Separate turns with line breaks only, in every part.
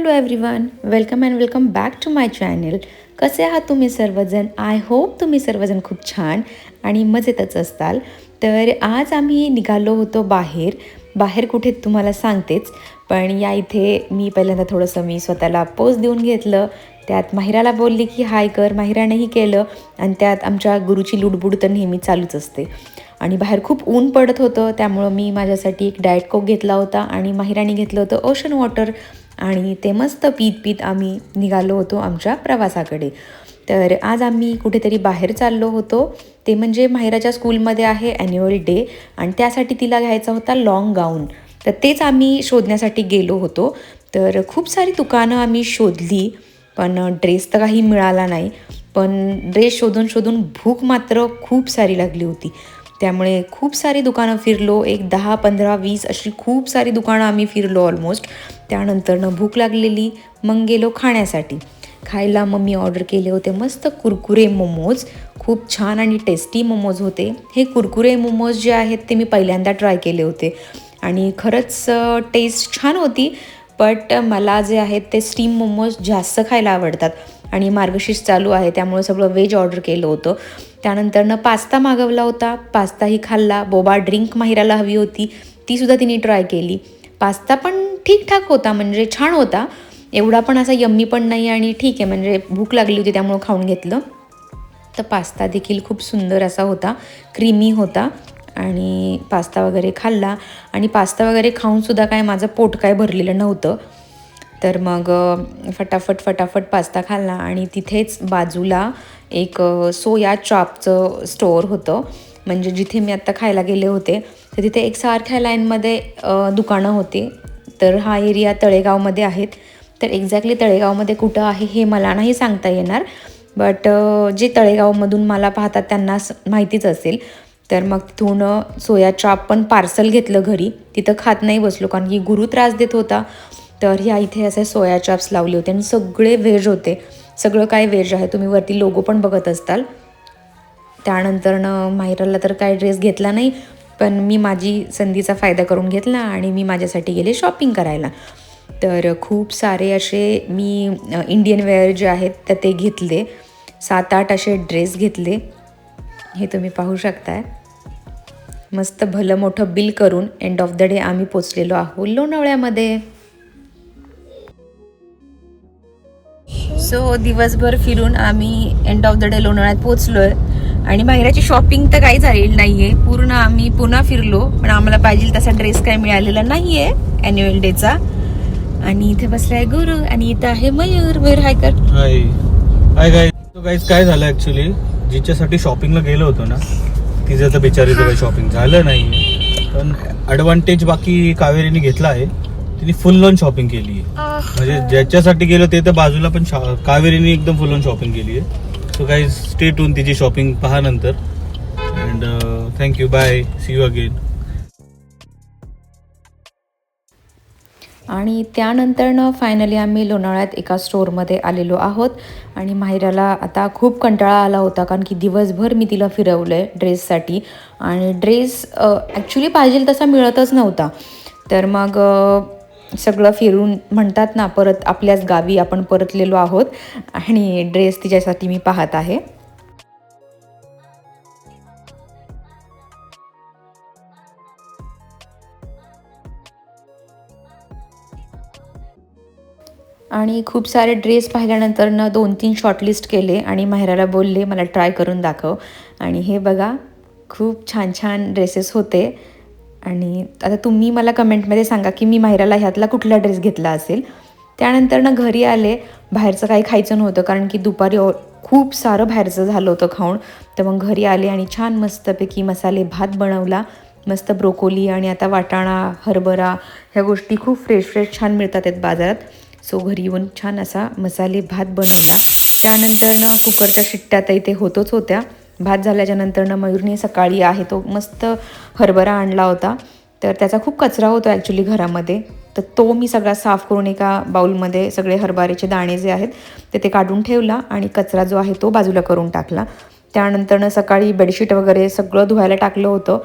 Hello everyone, welcome and welcome back to my channel. कसे आहात तुम्ही सर्वजण? आय होप तुम्ही सर्वजण खूप छान आणि मजेतच असताल. तर आज आम्ही निघालो होतो बाहेर कुठे तुम्हाला सांगतेच, पण या इथे मी पहिल्यांदा थोडंसं मी स्वतःला पोज देऊन घेतलं. त्यात माहिराला बोलली की हाय कर, माहिरानेही केलं आणि त्यात आमच्या गुरुची लुडबुड तर नेहमी चालूच असते. आणि बाहेर खूप ऊन पडत होतं, त्यामुळं मी माझ्यासाठी एक डाएट कोक घेतला होता आणि माहिराने घेतलं होतं ओशन वॉटर आणि ते मस्त पीत आम्ही निघालो होतो आमच्या प्रवासाकडे. तर आज आम्ही कुठेतरी बाहेर चाललो होतो, ते म्हणजे माहिराच्या स्कूलमध्ये आहे ॲन्युअल डे आणि त्यासाठी तिला घ्यायचा होता लाँग गाऊन. तर तेच आम्ही शोधण्यासाठी गेलो होतो. तर खूप सारी दुकानं आम्ही शोधली, पण ड्रेस तर काही मिळाला नाही. पण ड्रेस शोधून भूक मात्र खूप सारी लागली होती. त्यामुळे खूप सारी दुकानं फिरलो, एक 10, 15, 20 अशी खूप सारी दुकानं आम्ही फिरलो ऑलमोस्ट. त्यानंतरनं भूक लागलेली, मग गेलो खाण्यासाठी. खायला मम्मी ऑर्डर केले होते मस्त कुरकुरे मोमोज. खूप छान आणि टेस्टी मोमोज होते. हे कुरकुरे मोमोज जे आहेत ते मी पहिल्यांदा ट्राय केले होते आणि खरंच टेस्ट छान होती. बट मला जे आहेत ते स्टीम मोमोज जास्त खायला आवडतात आणि मार्गशीर्ष चालू आहे त्यामुळे सगळं व्हेज ऑर्डर केलं होतं. त्यानंतरनं पास्ता मागवला होता, पास्ताही खाल्ला. बोबा ड्रिंक माहिराला हवी होती, तीसुद्धा तिने ट्राय केली. पास्ता पण ठीकठाक होता, म्हणजे छान होता. एवढा पण असा यम्मी पण नाही आणि ठीक आहे, म्हणजे भूक लागली होती त्यामुळं खाऊन घेतलं. तर पास्ता देखील खूप सुंदर असा होता, क्रीमी होता आणि पास्ता वगैरे खाल्ला. आणि पास्ता वगैरे खाऊनसुद्धा काय माझं पोट काय भरलेलं नव्हतं. तर मग फटाफट पास्ता खाल्ला आणि तिथेच बाजूला एक सोया चॉपचं स्टोअर होतं. म्हणजे जिथे मी आत्ता खायला गेले होते तर तिथे एक सारख्या लाईनमध्ये दुकानं होती. तर हा एरिया तळेगावमध्ये आहेत. तर एक्झॅक्टली तळेगावमध्ये कुठं आहे हे मला नाही सांगता येणार, बट जे तळेगावमधून मला पाहतात त्यांना माहितीच असेल. तर मग तिथून सोया चॉप पण पार्सल घेतलं घरी. तिथं खात नाही बसलो कारण की गुरु त्रास देत होता. तर ह्या इथे असे सोया चॉप्स लावले होते आणि सगळे व्हेज होते. सगळं काय व्हेज आहे, तुम्ही वरती लोगो पण बघत असताल. त्यानंतरनं माहिराला तर काय ड्रेस घेतला नाही, पण मी माझी संधीचा फायदा करून घेतला आणि मी माझ्यासाठी गेले शॉपिंग करायला. तर खूप सारे असे मी इंडियन वेअर जे आहेत तर ते घेतले. 7-8 असे ड्रेस घेतले, हे तुम्ही पाहू शकताय. मस्त भलं मोठं बिल करून एंड ऑफ द डे आम्ही पोचलेलो आहोत लोणावळ्यामध्ये. सो दिवसभर फिरून आम्ही एंड ऑफ द डे लोणावळ्यात पोचलो आहे आणि माहिराची शॉपिंग तर काही झालेली नाही आहे. पूर्ण आम्ही पुन्हा फिरलो, पण आम्हाला पाहिजे तसा ड्रेस काही मिळालेला नाही आहे ॲन्युअल डेचा. आणि इथे बसलाय गुरु आणि इथं आहे मयूर हाय कर.
हाय गाईज, काय झालं ऍक्च्युली, जिच्यासाठी शॉपिंगला गेलो होतो ना, तिचं तर बिचारीचं काही शॉपिंग झालं नाही. पण ॲडव्हान्टेज बाकी कावेरीने घेतला आहे. तिने फुल ऑन शॉपिंग केली आहे. म्हणजे ज्याच्यासाठी गेलो ते तर बाजूला, पण कावेरीने एकदम फुल ऑन शॉपिंग केली आहे. सो गाईज, स्टे ट्यून, तिची शॉपिंग पहा नंतर. And thank you, bye, see you again.
आणि त्यानंतरनं फायनली आम्ही लोणावळ्यात एका स्टोअरमध्ये आलेलो आहोत. आणि माहिराला आता खूप कंटाळा आला होता कारण की दिवसभर मी तिला फिरवलं आहे ड्रेससाठी आणि ड्रेस ॲक्च्युली पाहिजे तसा मिळतच नव्हता. तर मग सगळं फिरून म्हणतात ना, परत आपल्याच गावी आपण परतलेलो आहोत आणि ड्रेस तिच्यासाठी मी पाहत आहे. आणि खूप सारे ड्रेस पाहिल्यानंतरनं 2-3 शॉर्टलिस्ट केले आणि माहिराला बोलले मला ट्राय करून दाखव. आणि हे बघा, खूप छान छान ड्रेसेस होते. आणि आता तुम्ही मला कमेंटमध्ये सांगा की मी माहिराला ह्यातला कुठला ड्रेस घेतला असेल. त्यानंतरनं घरी आले. बाहेरचं काही खायचं नव्हतं कारण की दुपारी खूप सारं बाहेरचं झालं होतं खाऊन. तर मग घरी आले आणि छान मस्तपैकी मसाले भात बनवला. मस्त ब्रोकोली आणि आता वाटाणा, हरभरा ह्या गोष्टी खूप फ्रेश छान मिळतात आहेत बाजारात. सो घरी येऊन छान असा मसाले भात बनवला. त्यानंतरनं कुकरच्या शिट्ट्या तर इथे होतच होत्या. भात झाल्याच्या नंतरनं मयूरने सकाळी आहे तो मस्त हरभरा आणला होता. तर त्याचा खूप कचरा होतो ॲक्च्युली घरामध्ये. तर तो मी सगळा साफ करून एका बाउलमध्ये सगळे हरभऱ्याचे दाणे जे आहेत ते काढून ठेवला आणि कचरा जो आहे तो बाजूला करून टाकला. त्यानंतरनं सकाळी बेडशीट वगैरे सगळं धुवायला टाकलं होतं.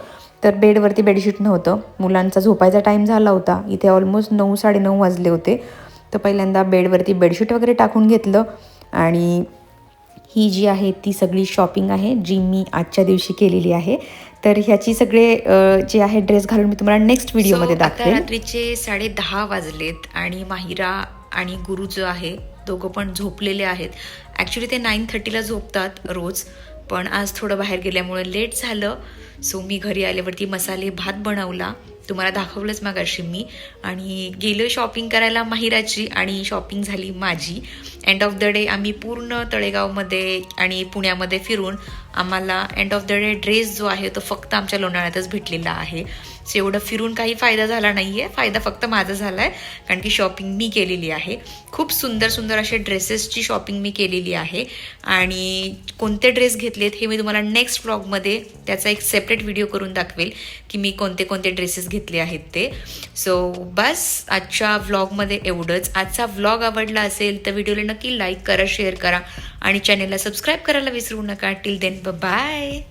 तर बेडवरती बेडशीट नव्हतं. मुलांचा झोपायचा टाईम झाला होता. इथे ऑलमोस्ट 9-9:30 वाजले होते. तर पहिल्यांदा बेडवरती बेडशीट वगैरे टाकून घेतलं आणि ही जी आहे ती सगळी शॉपिंग आहे जी मी आजच्या दिवशी केलेली आहे. तर ह्याची सगळे जे आहे ड्रेस घालून मी तुम्हाला नेक्स्ट व्हिडिओमध्ये दाखवेन. रात्रीचे 10:30 वाजलेत आणि माहिरा आणि गुरु जो आहे दोघं पण झोपलेले आहेत. ॲक्च्युली ते 9:30ला झोपतात रोज, पण आज थोडं बाहेर गेल्यामुळे लेट झालं. सो मी घरी आल्यावरती मसाले भात बनवला, तुम्हाला दाखवलंच मगाशी मी, आणि गेलो शॉपिंग करायला माहिराची आणि शॉपिंग झाली माझी. एंड ऑफ द डे आम्ही पूर्ण तळेगावमध्ये आणि पुण्यामध्ये फिरून आम्हाला end of the day dress जो आहे तो फक्त आमच्या लोणावळ्यातच भेटलेला आहे. सो एवढं फिरून काही फायदा झाला नाही आहे, फायदा फक्त माझा झाला आहे कारण की शॉपिंग मी केलेली आहे. खूप सुंदर सुंदर असे ड्रेसेसची शॉपिंग मी केलेली आहे आणि कोणते ड्रेस घेतलेत हे मी तुम्हाला नेक्स्ट व्लॉगमध्ये त्याचा एक सेपरेट व्हिडिओ करून दाखवेल की मी कोणते कोणते ड्रेसेस घेतले आहेत ते. सो बस आजच्या व्लॉगमध्ये एवढंच. आजचा व्लॉग आवडला असेल तर व्हिडिओला नक्की लाईक करा, शेअर करा आणि चॅनेलला सबस्क्राईब करायला विसरू नका. Till then bye.